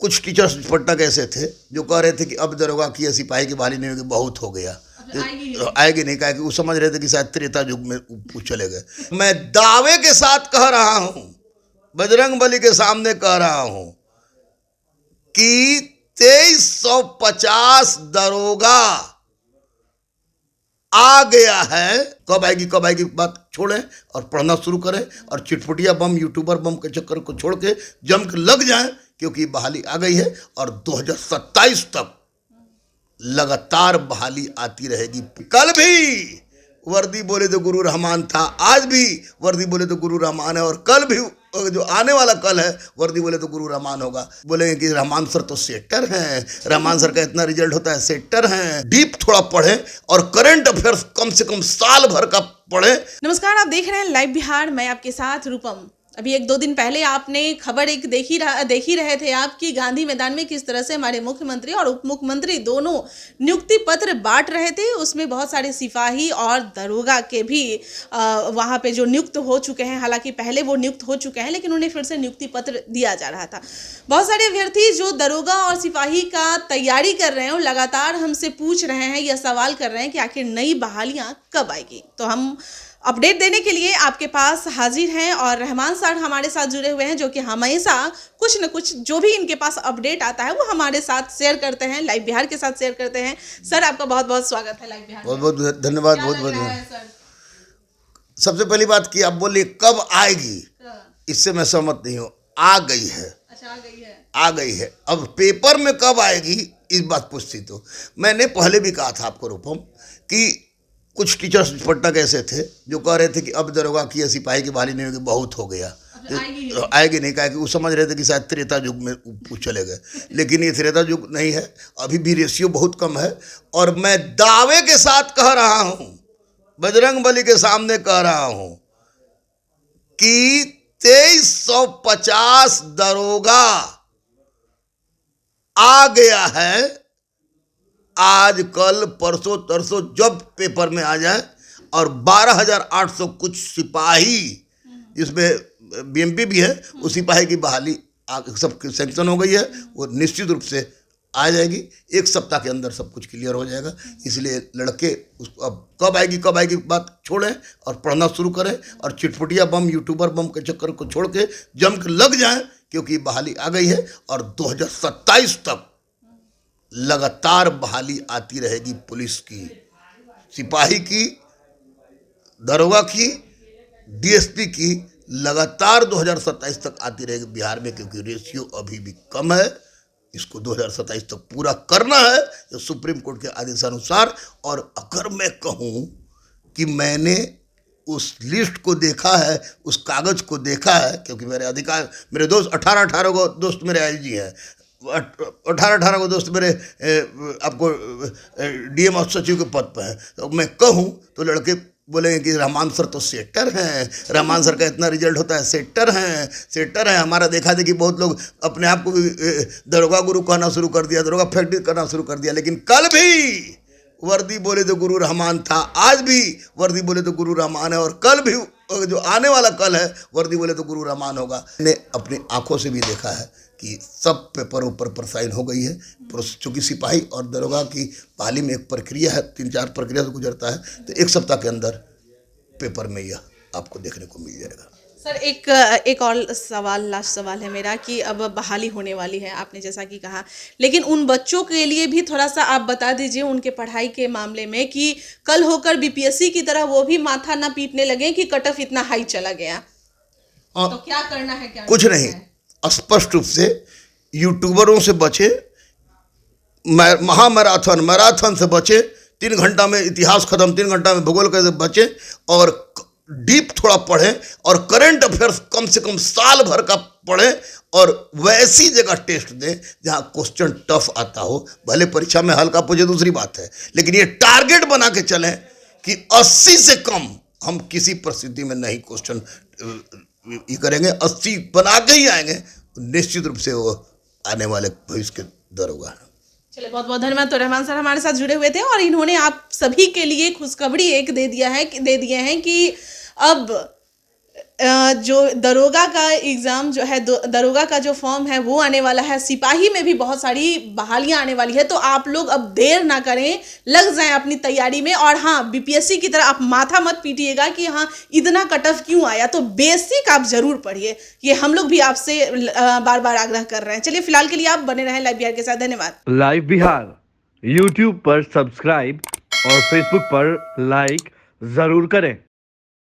कुछ टीचर्स पटना के ऐसे थे जो कह रहे थे कि अब दरोगा की या सिपाही की बहाली नहीं होगी, बहुत हो गया, आएगी नहीं, कहा कि वो समझ रहे थे कि शायद त्रेता युग में वो चले गए। मैं दावे के साथ कह रहा हूं, बजरंग बली के सामने कह रहा हूं कि 2350 दरोगा आ गया है। कब आएगी बात छोड़ें और पढ़ना शुरू करें और चिटपुटिया बम, यूट्यूबर बम के चक्कर को छोड़ के जम के लग जाएं, क्योंकि बहाली आ गई है और 2027 तक लगातार बहाली आती रहेगी। कल भी वर्दी बोले तो गुरु रहमान था, आज भी वर्दी बोले तो गुरु रहमान है, और कल भी जो आने वाला कल है वर्दी बोले तो गुरु रहमान होगा। बोलेंगे कि रहमान सर तो सेक्टर हैं, रहमान सर का इतना रिजल्ट होता है, सेक्टर हैं। डीप थोड़ा पढ़ें और करंट अफेयर्स कम से कम साल भर का पढ़ें। नमस्कार, आप देख रहे हैं लाइव बिहार, मैं आपके साथ रूपम। अभी 1-2 दिन पहले आपने खबर एक देख ही रहे थे आप कि गांधी मैदान में किस तरह से हमारे मुख्यमंत्री और उप मुख्यमंत्री दोनों नियुक्ति पत्र बांट रहे थे। उसमें बहुत सारे सिपाही और दरोगा के भी वहां पे जो नियुक्त हो चुके हैं, हालांकि पहले वो नियुक्त हो चुके हैं लेकिन उन्हें फिर से नियुक्ति पत्र दिया जा रहा था। बहुत सारे अभ्यर्थी जो दरोगा और सिपाही का तैयारी कर रहे हैं और लगातार हमसे पूछ रहे हैं या सवाल कर रहे हैं कि आखिर नई बहालियां कब आएगी। तो हम अपडेट देने के लिए आपके पास हाजिर हैं और रहमान सर हमारे साथ जुड़े हुए हैं, जो कि हमेशा कुछ न कुछ जो भी इनके पास अपडेट आता है वो हमारे साथ शेयर करते हैं, लाइव बिहार के साथ शेयर करते हैं। सर, आपका बहुत बहुत स्वागत है लाइव बिहार। बहुत बहुत धन्यवाद। बहुत बहुत धन्यवाद। सबसे पहली बात की आप बोलिए कब आएगी, इससे मैं सहमत नहीं हूँ। आ गई है। अच्छा, आ गई है। अब पेपर में कब आएगी इस बात पूछती तो मैंने पहले भी कहा था आपको रूपम कि कुछ टीचर्स पटना के ऐसे थे जो कह रहे थे कि अब दरोगा की या सिपाही की बहाली नहीं होगी, बहुत हो गया, आएगी नहीं, कहा कि वो समझ रहे थे कि शायद त्रेता युग में वो चले गए। लेकिन ये त्रेता युग नहीं है, अभी भी रेशियो बहुत कम है। और मैं दावे के साथ कह रहा हूं, बजरंग बली के सामने कह रहा हूं कि 2350 दरोगा आ गया है। आज कल परसों तरसों जब पेपर में आ जाए, और 12,800 कुछ सिपाही, जिसमें बीएमपी भी है, उस सिपाही की बहाली सब सैंक्शन हो गई है। वो निश्चित रूप से आ जाएगी, 1 सप्ताह के अंदर सब कुछ क्लियर हो जाएगा। इसलिए लड़के उसको अब कब आएगी बात छोड़ें और पढ़ना शुरू करें और चिटपुटिया बम, यूट्यूबर बम के चक्कर को छोड़ के जम के लग जाएं, क्योंकि बहाली आ गई है और 2027 तक लगातार बहाली आती रहेगी। पुलिस की, सिपाही की, दरोगा की, डीएसपी की, लगातार 2027 तक आती रहेगी बिहार में, क्योंकि रेशियो अभी भी कम है। इसको 2027 तक पूरा करना है जो सुप्रीम कोर्ट के आदेशानुसार। और अगर मैं कहूँ कि मैंने उस लिस्ट को देखा है, उस कागज़ को देखा है, क्योंकि मेरे दोस्त 18 को दोस्त मेरे आईजी हैं, 18 को दोस्त मेरे आपको डीएम और सचिव के पद पर हैं। तो मैं कहूँ तो लड़के बोलेंगे कि रहमान सर तो सेक्टर हैं, रहमान सर का इतना रिजल्ट होता है, सेक्टर हैं। हमारा देखा देखी बहुत लोग अपने आप को भी दरोगा गुरु कहना शुरू कर दिया, दरोगा फैक्ट्री करना शुरू कर दिया। लेकिन कल भी वर्दी बोले तो गुरु रहमान था, आज भी वर्दी बोले तो गुरु रहमान है, और कल भी जो आने वाला कल है वर्दी बोले तो गुरु रहमान होगा। मैंने अपनी आंखों से भी देखा है कि सब पेपरों पर साइन हो गई है। चूँकि सिपाही और दरोगा की बहाली में एक प्रक्रिया है, 3-4 प्रक्रिया से गुजरता है, तो 1 सप्ताह के अंदर पेपर में यह आपको देखने को मिल जाएगा। सर, एक और सवाल, लास्ट सवाल है मेरा कि अब बहाली होने वाली है, आपने जैसा कि कहा, लेकिन उन बच्चों के लिए भी थोड़ा सा आप बता दीजिए उनके पढ़ाई के मामले में कि कल होकर बीपीएससी की तरह वो भी माथा ना पीटने लगे कि कट ऑफ इतना हाई चला गया। तो क्या करना है? क्या कुछ नहीं, स्पष्ट रूप से यूट्यूबरों से बचे, मैराथन से बचे, 3 घंटा में इतिहास खत्म, 3 घंटा में भूगोल कैसे बचे, और डीप थोड़ा पढ़ें और करंट अफेयर्स कम से कम साल भर का पढ़ें, और वैसी जगह टेस्ट दें जहां क्वेश्चन टफ आता हो। भले परीक्षा में हल्का पूछे दूसरी बात है, लेकिन ये टारगेट बना के चलें कि 80 से कम हम किसी परिस्थिति में नहीं क्वेश्चन ये करेंगे, 80 बना के ही आएंगे। निश्चित रूप से वो आने वाले भविष्य के दरोगा है। चलिए, बहुत बहुत धन्यवाद। तो रहमान सर हमारे साथ जुड़े हुए थे और इन्होंने आप सभी के लिए खुशखबरी एक दे दिए हैं कि अब जो दरोगा का एग्ज़ाम जो है, दरोगा का जो फॉर्म है वो आने वाला है, सिपाही में भी बहुत सारी बहालियां आने वाली है। तो आप लोग अब देर ना करें, लग जाएं अपनी तैयारी में। और हाँ, बीपीएससी की तरह आप माथा मत पीटिएगा कि हाँ इतना कट ऑफ क्यों आया। तो बेसिक आप जरूर पढ़िए, ये हम लोग भी आपसे बार बार आग्रह कर रहे हैं। चलिए फिलहाल के लिए आप बने रहें लाइव बिहार के साथ। धन्यवाद। लाइव बिहार यूट्यूब पर सब्सक्राइब और फेसबुक पर लाइक जरूर करें।